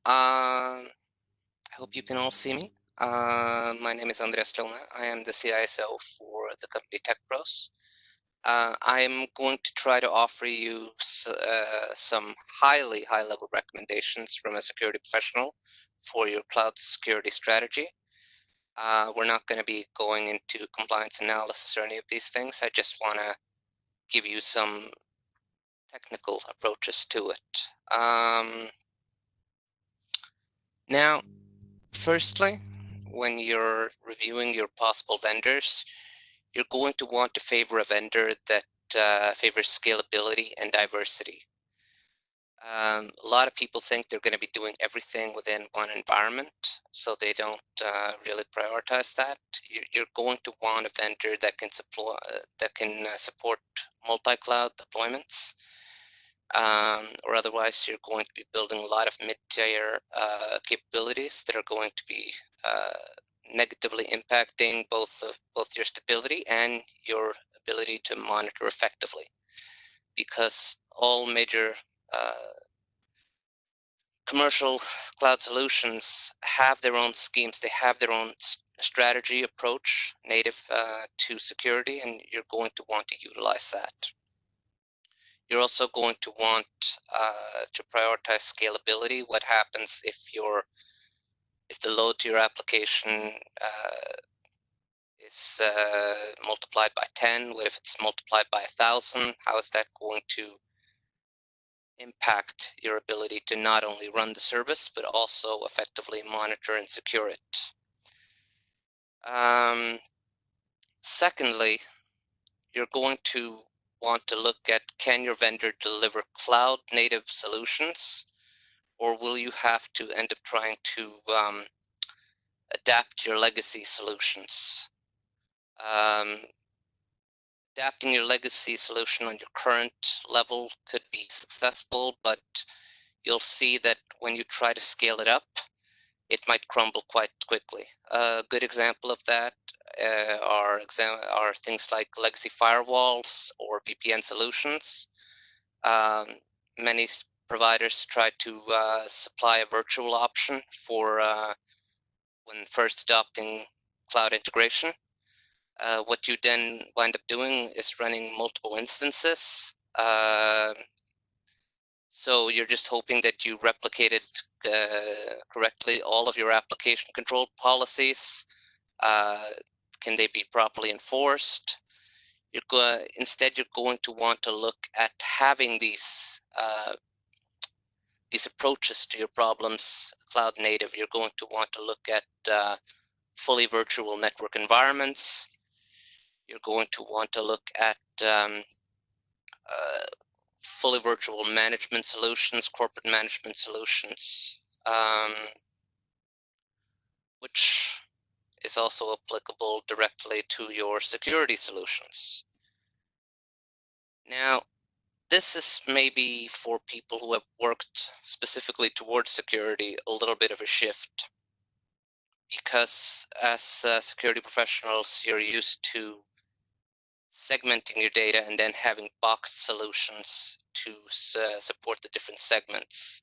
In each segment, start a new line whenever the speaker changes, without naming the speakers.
I hope you can all see me. My name is Andreas Lohne. I am the CISO for the company Tech Pros. I'm going to try to offer you some high-level recommendations from a security professional for your cloud security strategy. We're not going to be going into compliance analysis or any of these things. I just want to give you some technical approaches to it. Now, firstly, when you're reviewing your possible vendors, you're going to want to favor a vendor that favors scalability and diversity. A lot of people think they're going to be doing everything within one environment, so they don't really prioritize that. You're going to want a vendor that can support multi-cloud deployments. Or otherwise you're going to be building a lot of mid-tier capabilities that are going to be negatively impacting both your stability and your ability to monitor effectively, because all major commercial cloud solutions have their own schemes. They have their own strategy approach native to security, and you're going to want to utilize that. You're also going to want to prioritize scalability. What happens if the load to your application is multiplied by 10? What if it's multiplied by 1,000? How is that going to impact your ability to not only run the service, but also effectively monitor and secure it? Secondly, you're going to want to look at, can your vendor deliver cloud native solutions, or will you have to end up trying to adapt your legacy solutions? Adapting your legacy solution on your current level could be successful, but you'll see that when you try to scale it up, it might crumble quite quickly. A good example of that are things like legacy firewalls or VPN solutions. Many providers try to supply a virtual option for when first adopting cloud integration. What you then wind up doing is running multiple instances. So you're just hoping that you replicated correctly all of your application control policies. Can they be properly enforced? Instead, you're going to want to look at having these approaches to your problems cloud native. You're going to want to look at fully virtual network environments. You're going to want to look at fully virtual management solutions, corporate management solutions, which is also applicable directly to your security solutions. Now, this is maybe for people who have worked specifically towards security a little bit of a shift, because as security professionals, you're used to segmenting your data and then having boxed solutions to support the different segments.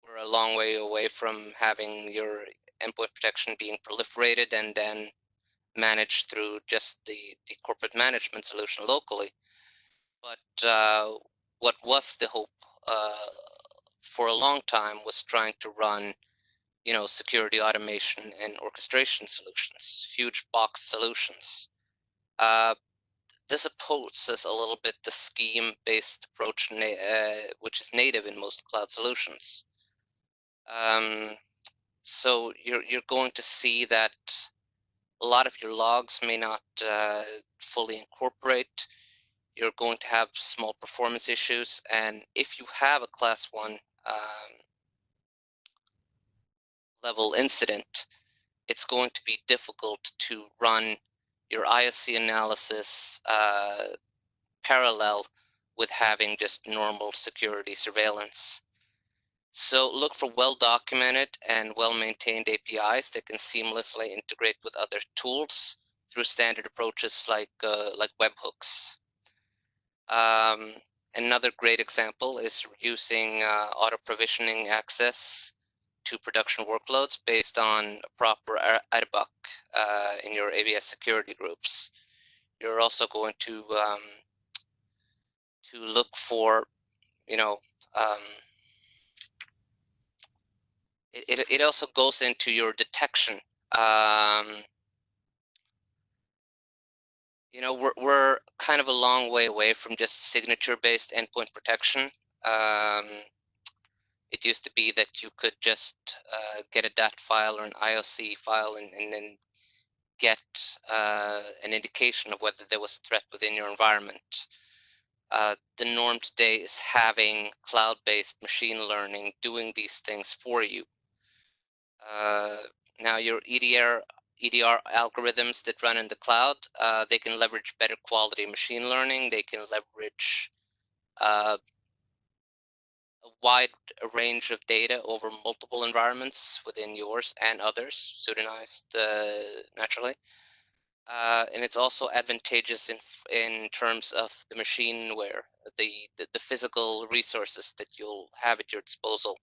We're a long way away from having your endpoint protection being proliferated and then managed through just the corporate management solution locally. But what was the hope for a long time was trying to run, security automation and orchestration solutions, huge box solutions. This opposes a little bit the scheme-based approach, which is native in most cloud solutions. So you're going to see that a lot of your logs may not fully incorporate. You're going to have small performance issues, and if you have a class 1 level incident, it's going to be difficult to run your ISC analysis parallel with having just normal security surveillance. So look for well-documented and well-maintained APIs that can seamlessly integrate with other tools through standard approaches like webhooks. Another great example is using auto-provisioning access to production workloads based on proper ARBAC in your ABS security groups. You're also going to look for, it also goes into your detection. We're kind of a long way away from just signature-based endpoint protection. It used to be that you could just get a DAT file or an IOC file and then get an indication of whether there was a threat within your environment. The norm today is having cloud-based machine learning doing these things for you. Now your EDR algorithms that run in the cloud, they can leverage better quality machine learning. They can leverage a wide range of data over multiple environments within yours and others, pseudonymized naturally. And it's also advantageous in terms of the machineware, the physical resources that you'll have at your disposal.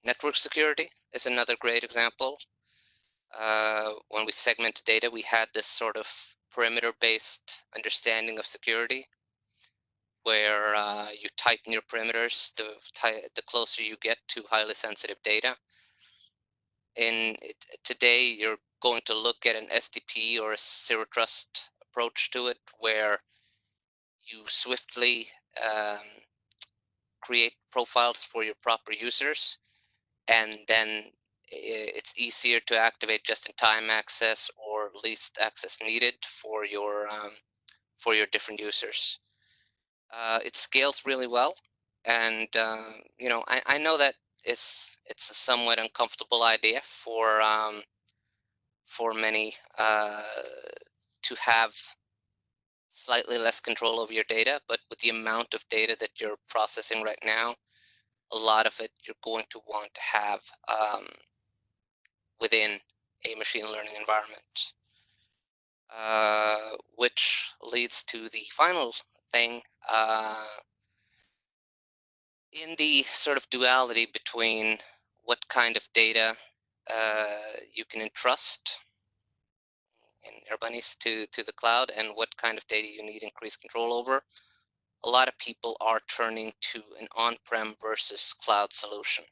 Network security is another great example. When we segment data, we had this sort of perimeter-based understanding of security, where you tighten your perimeters the closer you get to highly sensitive data. Today, you're going to look at an SDP or a zero trust approach to it, where you swiftly create profiles for your proper users, and then it's easier to activate just-in-time access or least access needed for your different users. It scales really well, and I know that it's a somewhat uncomfortable idea for many to have slightly less control over your data, but with the amount of data that you're processing right now, a lot of it you're going to want to have within a machine learning environment. Which leads to the final thing, in the sort of duality between what kind of data you can entrust in Urbanis to the cloud and what kind of data you need increased control over. A lot of people are turning to an on-prem versus cloud solution.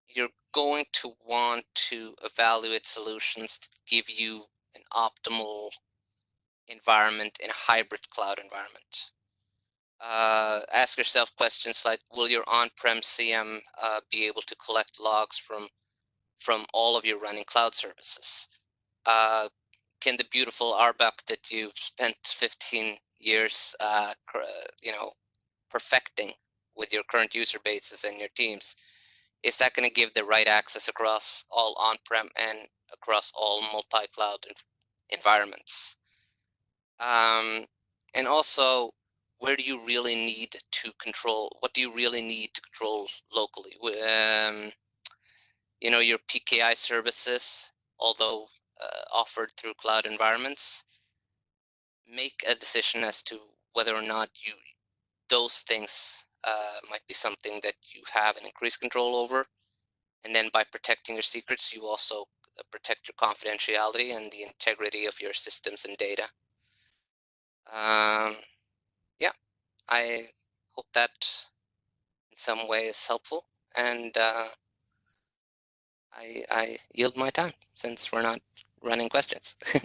You're going to want to evaluate solutions that give you an optimal environment in a hybrid cloud environment. Ask yourself questions like, will your on-prem CM be able to collect logs from all of your running cloud services? Can the beautiful RBAC that you've spent 15 years perfecting with your current user bases and your teams, is that going to give the right access across all on-prem and across all multi-cloud environments? And also, where do you really need to control? What do you really need to control locally? Your PKI services, although offered through cloud environments, make a decision as to whether or not those things might be something that you have an increased control over. And then by protecting your secrets, you also protect your confidentiality and the integrity of your systems and data. Yeah, I hope that in some way is helpful, and I yield my time since we're not running questions.